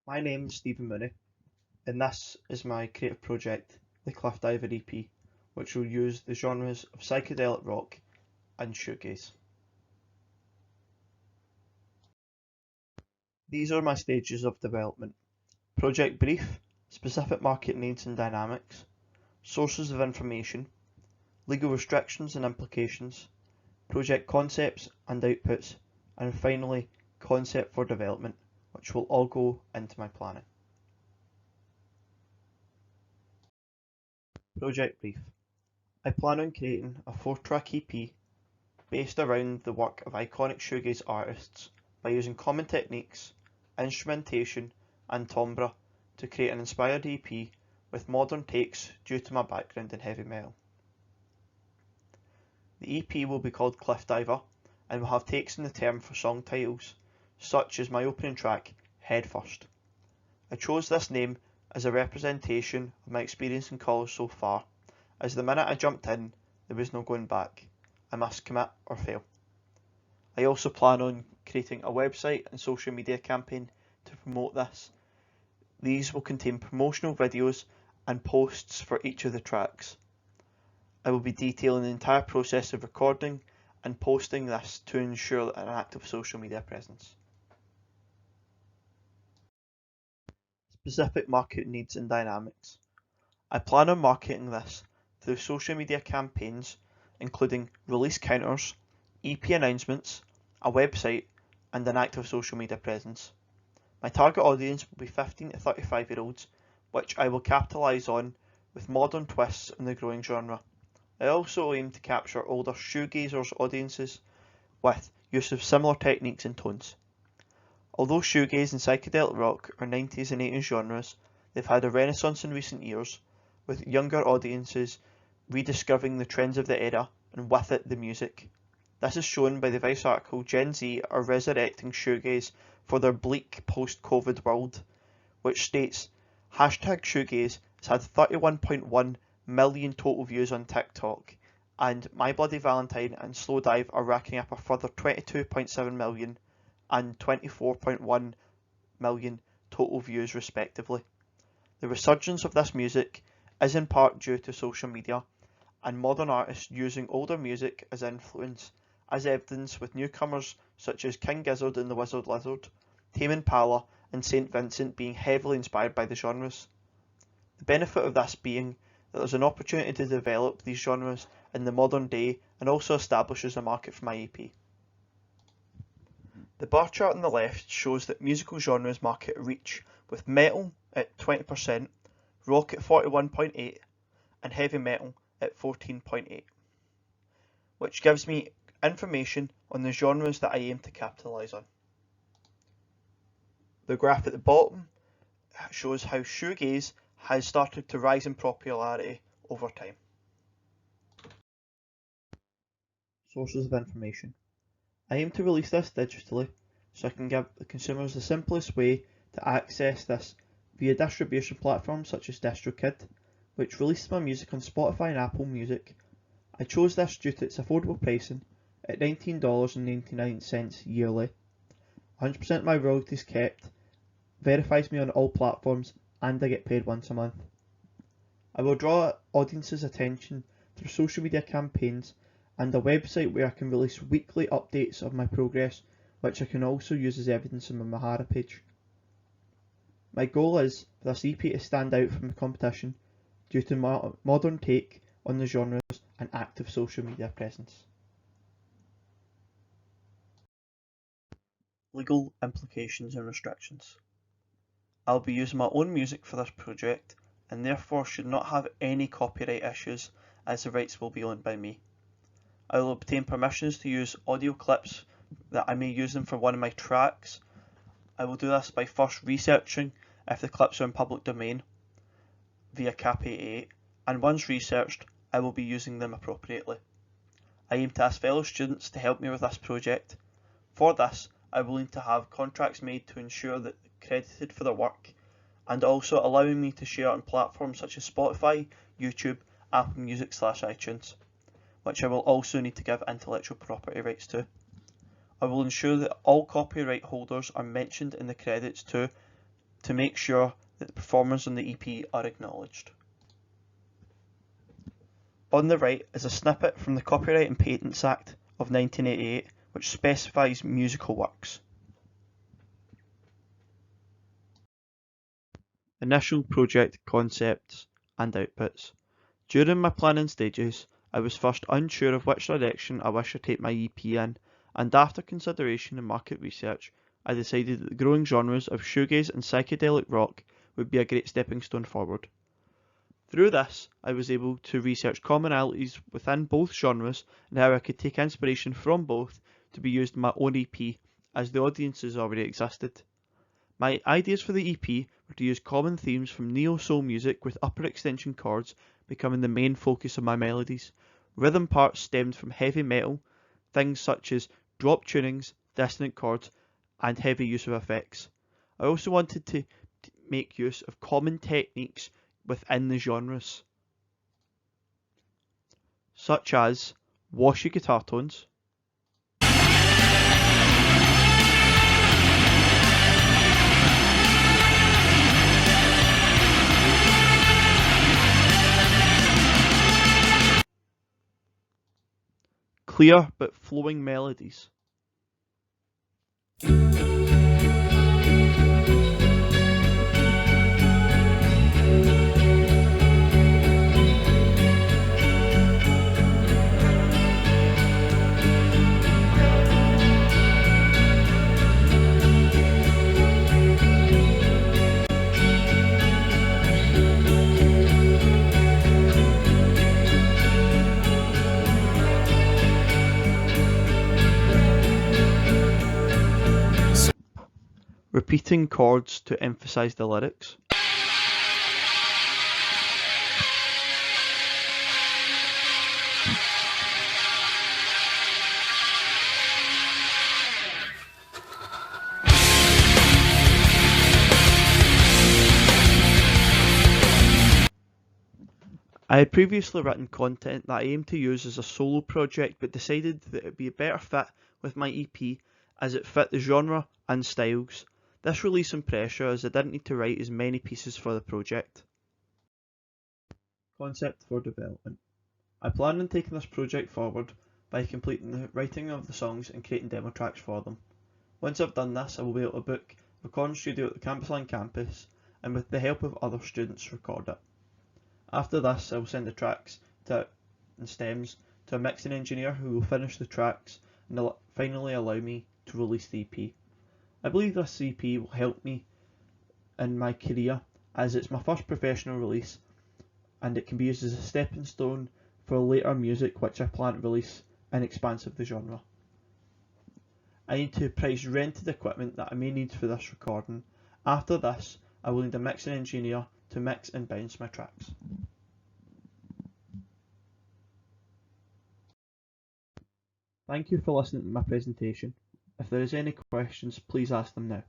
My name is Stephen Mooney, and this is my creative project, the Cliff Diver EP, which will use the genres of psychedelic rock and shoegaze. These are my stages of development: project brief, specific market needs and dynamics, sources of information, legal restrictions and implications, project concepts and outputs, and finally, concept for development, which will all go into my planning. Project brief. I plan on creating a 4-track EP based around the work of iconic shoegaze artists by using common techniques, instrumentation and timbre to create an inspired EP with modern takes due to my background in heavy metal. The EP will be called Cliff Diver and will have takes in the term for song titles, such as my opening track, Head First. I chose this name as a representation of my experience in college so far, as the minute I jumped in, there was no going back. I must commit or fail. I also plan on creating a website and social media campaign to promote this. These will contain promotional videos and posts for each of the tracks. I will be detailing the entire process of recording and posting this to ensure an active social media presence. Specific market needs and dynamics. I plan on marketing this through social media campaigns including release counters, EP announcements, a website and an active social media presence. My target audience will be 15 to 35-year-olds, which I will capitalise on with modern twists in the growing genre. I also aim to capture older shoegazers audiences with use of similar techniques and tones. Although shoegaze and psychedelic rock are 90s and 80s genres, they've had a renaissance in recent years, with younger audiences rediscovering the trends of the era and with it the music. This is shown by the Vice article Gen Z are resurrecting shoegaze for their bleak post-COVID world, which states, #shoegaze has had 31.1 million total views on TikTok, and My Bloody Valentine and Slow Dive are racking up a further 22.7 million and 24.1 million total views respectively. The resurgence of this music is in part due to social media and modern artists using older music as influence, as evidenced with newcomers such as King Gizzard and the Wizard Lizard, Tame Impala and St. Vincent being heavily inspired by the genres. The benefit of this being that there's an opportunity to develop these genres in the modern day and also establishes a market for my EP. The bar chart on the left shows that musical genres market reach, with metal at 20%, rock at 41.8% and heavy metal at 14.8%, which gives me information on the genres that I aim to capitalise on. The graph at the bottom shows how shoegaze has started to rise in popularity over time. Sources of information. I aim to release this digitally so I can give the consumers the simplest way to access this via distribution platforms such as DistroKid, which releases my music on Spotify and Apple Music. I chose this due to its affordable pricing at $19.99 yearly. 100% of my royalties kept, verifies me on all platforms, and I get paid once a month. I will draw audiences' attention through social media campaigns and a website where I can release weekly updates of my progress, which I can also use as evidence on my Mahara page. My goal is for this EP to stand out from the competition due to my modern take on the genres and active social media presence. Legal implications and restrictions. I'll be using my own music for this project and therefore should not have any copyright issues as the rights will be owned by me. I will obtain permissions to use audio clips that I may use them for one of my tracks. I will do this by first researching if the clips are in public domain via Cap 88, and once researched, I will be using them appropriately. I aim to ask fellow students to help me with this project. For this, I will need to have contracts made to ensure that they're credited for their work, and also allowing me to share on platforms such as Spotify, YouTube, Apple Music / iTunes, which I will also need to give intellectual property rights to. I will ensure that all copyright holders are mentioned in the credits too, to make sure that the performers on the EP are acknowledged. On the right is a snippet from the Copyright and Patents Act of 1988, which specifies musical works. Initial project concepts and outputs. During my planning stages, I was first unsure of which direction I wish to take my EP in, and after consideration and market research, I decided that the growing genres of shoegaze and psychedelic rock would be a great stepping stone forward. Through this, I was able to research commonalities within both genres and how I could take inspiration from both to be used in my own EP, as the audiences already existed. My ideas for the EP were to use common themes from neo-soul music, with upper extension chords becoming the main focus of my melodies. Rhythm parts stemmed from heavy metal, things such as drop tunings, dissonant chords, and heavy use of effects. I also wanted to make use of common techniques within the genres, such as washy guitar tones, clear but flowing melodies, repeating chords to emphasize the lyrics, I had previously written content that I aimed to use as a solo project, but decided that it would be a better fit with my EP as it fit the genre and styles. This relieved some pressure as I didn't need to write as many pieces for the project. Concept for development. I plan on taking this project forward by completing the writing of the songs and creating demo tracks for them. Once I've done this, I will be able to book a recording studio at the Campus Line campus and with the help of other students record it. After this, I will send the tracks and stems to a mixing engineer who will finish the tracks and finally allow me to release the EP. I believe this EP will help me in my career, as it's my first professional release and it can be used as a stepping stone for later music which I plan to release in expanse of the genre. I need to price rented equipment that I may need for this recording. After this, I will need a mixing engineer to mix and bounce my tracks. Thank you for listening to my presentation. If there is any questions, please ask them now.